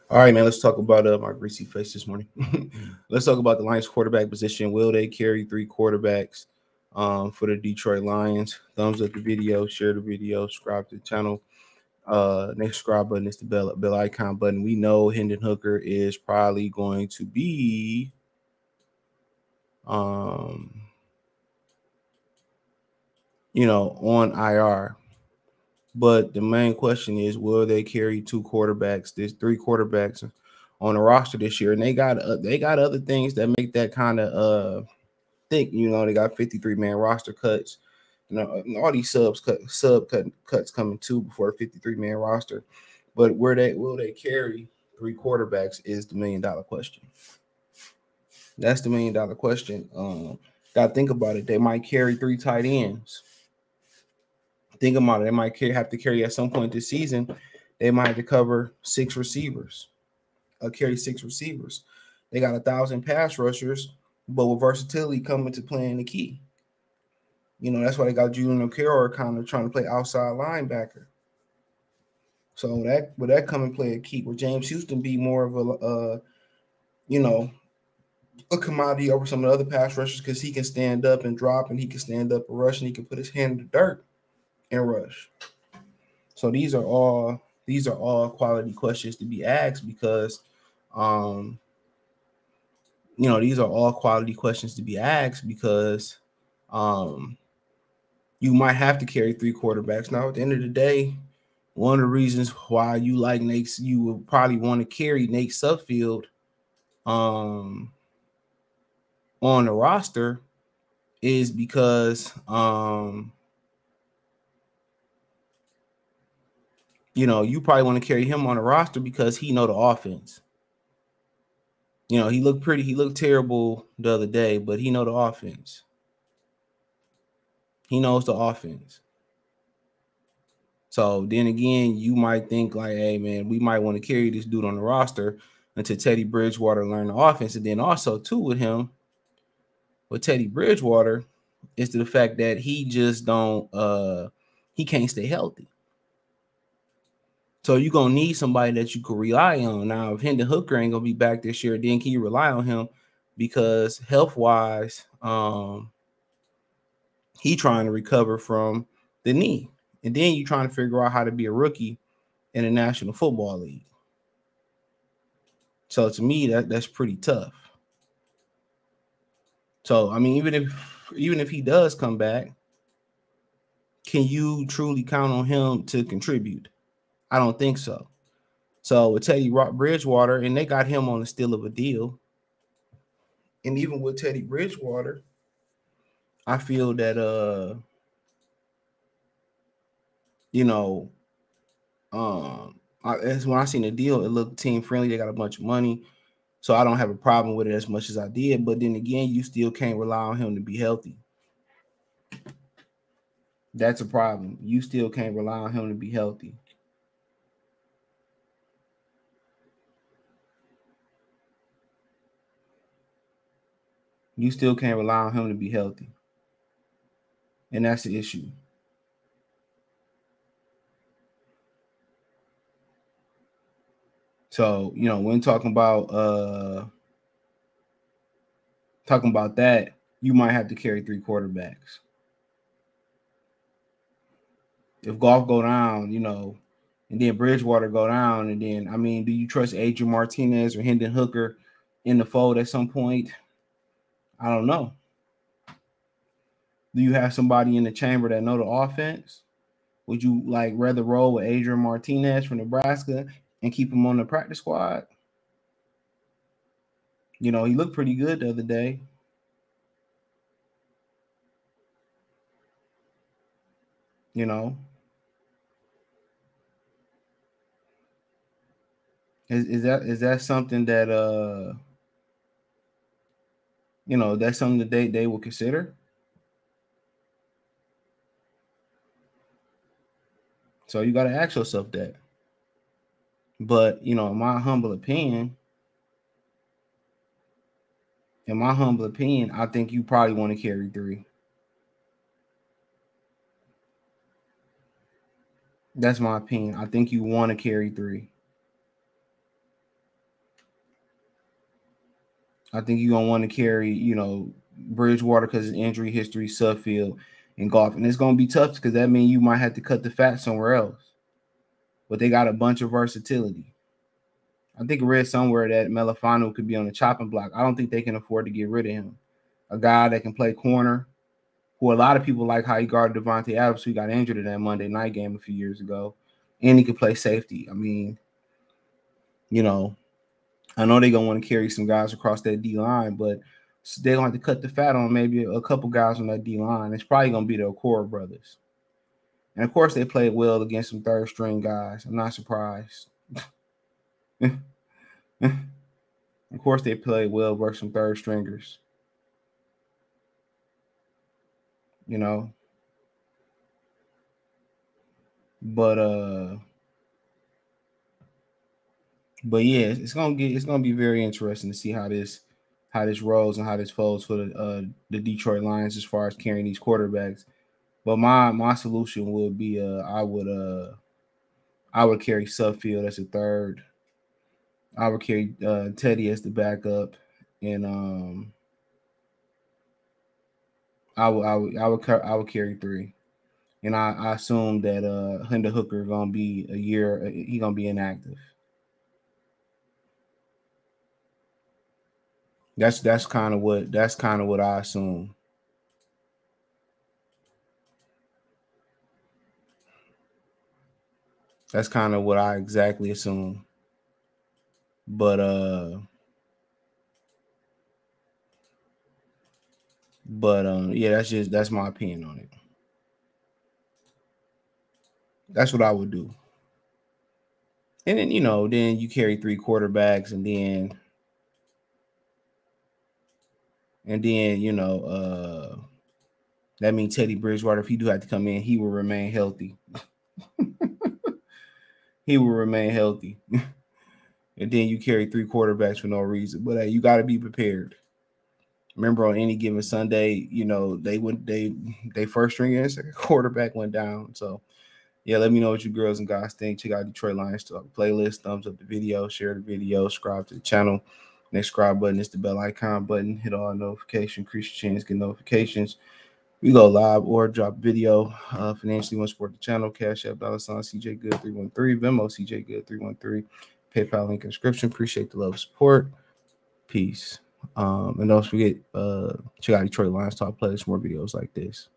All right, man. Let's talk about my greasy face this morning. Let's talk about the Lions quarterback position. Will they carry three quarterbacks for the Detroit Lions? Thumbs up the video, share the video, subscribe to the channel. Next subscribe button is the bell icon button. We know Hendon Hooker is probably going to be um, on IR. But the main question is, will they carry two quarterbacks? There's three quarterbacks on the roster this year, and they got other things that make that kind of think. They got 53-man roster cuts. All these cuts coming too before a 53-man roster. But where they will they carry three quarterbacks is the $1 million question. That's the $1 million question. Got to think about it. They might carry three tight ends. Think about it. They might have to carry at some point this season. They might have to cover six receivers. Carry six receivers. They got 1,000 pass rushers, but with versatility coming to playing the key. That's why they got Julian O'Carroll kind of trying to play outside linebacker. So that come and play a key. Will James Houston be more of a commodity over some of the other pass rushers because he can stand up and drop, and he can stand up and rush, and he can put his hand in the dirt and rush. So these are all quality questions to be asked because, these are all quality questions to be asked because, you might have to carry three quarterbacks. Now, at the end of the day, one of the reasons why you like Nate, you would probably want to carry Nate Sudfeld, on the roster is because, you probably want to carry him on the roster because he know the offense. He looked terrible the other day, but he know the offense. He knows the offense. So then again, you might think like, hey man, we might want to carry this dude on the roster until Teddy Bridgewater learn the offense. And then also too with Teddy Bridgewater is the fact that he just he can't stay healthy. So you're gonna need somebody that you can rely on. Now, if Hendon Hooker ain't gonna be back this year, then can you rely on him? Because health wise, he trying to recover from the knee. And then you trying to figure out how to be a rookie in the National Football League. So to me, that's pretty tough. So I mean, even if he does come back, can you truly count on him to contribute? I don't think so. So with Teddy Bridgewater, and they got him on the steal of a deal. And even with Teddy Bridgewater, I feel that you know, as when I seen the deal, it looked team friendly. They got a bunch of money, so I don't have a problem with it as much as I did. But then again, you still can't rely on him to be healthy. That's a problem. You still can't rely on him to be healthy. You still can't rely on him to be healthy, and that's the issue. So when talking about that, you might have to carry three quarterbacks. If Golf go down, and then Bridgewater go down, and then I mean, do you trust Adrian Martinez or Hendon Hooker in the fold at some point? I don't know. Do you have somebody in the chamber that know the offense? Would you like rather roll with Adrian Martinez from Nebraska and keep him on the practice squad? He looked pretty good the other day. You know, is that something that that's something that they will consider? So you got to ask yourself that. But in my humble opinion, I think you probably want to carry three. That's my opinion. I think you want to carry three. I think you're gonna want to carry, Bridgewater because of injury history, Suffield, and Golf, and it's gonna be tough because that means you might have to cut the fat somewhere else. But they got a bunch of versatility. I think I read somewhere that Melifano could be on the chopping block. I don't think they can afford to get rid of him. A guy that can play corner, who a lot of people like how he guarded Devontae Adams, who got injured in that Monday night game a few years ago, and he could play safety. I mean, I know they're gonna want to carry some guys across that D line, but they're gonna have to cut the fat on maybe a couple guys on that D line. It's probably gonna be the Okoro brothers. And of course, they played well against some third string guys. I'm not surprised. Of course, they played well versus some third stringers. You know, but yeah, it's gonna be very interesting to see how this rolls and how this folds for the Detroit Lions as far as carrying these quarterbacks. But my solution would be I would carry Suffield as a third. I would carry Teddy as the backup, and I would carry 3. And I assume that Hendon Hooker gonna be a year. He gonna be inactive. That's kind of what I assume. That's kind of what I exactly assume. But yeah, that's my opinion on it. That's what I would do. And then then you carry 3 quarterbacks, and then that means Teddy Bridgewater, if he do have to come in, he will remain healthy. He will remain healthy. And then you carry 3 quarterbacks for no reason. But hey, you got to be prepared. Remember, on any given Sunday, they first string and second quarterback went down. So yeah, let me know what you girls and guys think. Check out Detroit Lions Talk playlist. Thumbs up the video, share the video, subscribe to the channel. Next subscribe button is the bell icon button. Hit all notifications, increase your chance, get notifications. We go live or drop video. Financially want to support the channel. Cash App $sign CJ Good 313. Venmo CJ Good 313. PayPal link in description. Appreciate the love and support. Peace. And don't forget, check out Detroit Lions Talk playlist, more videos like this.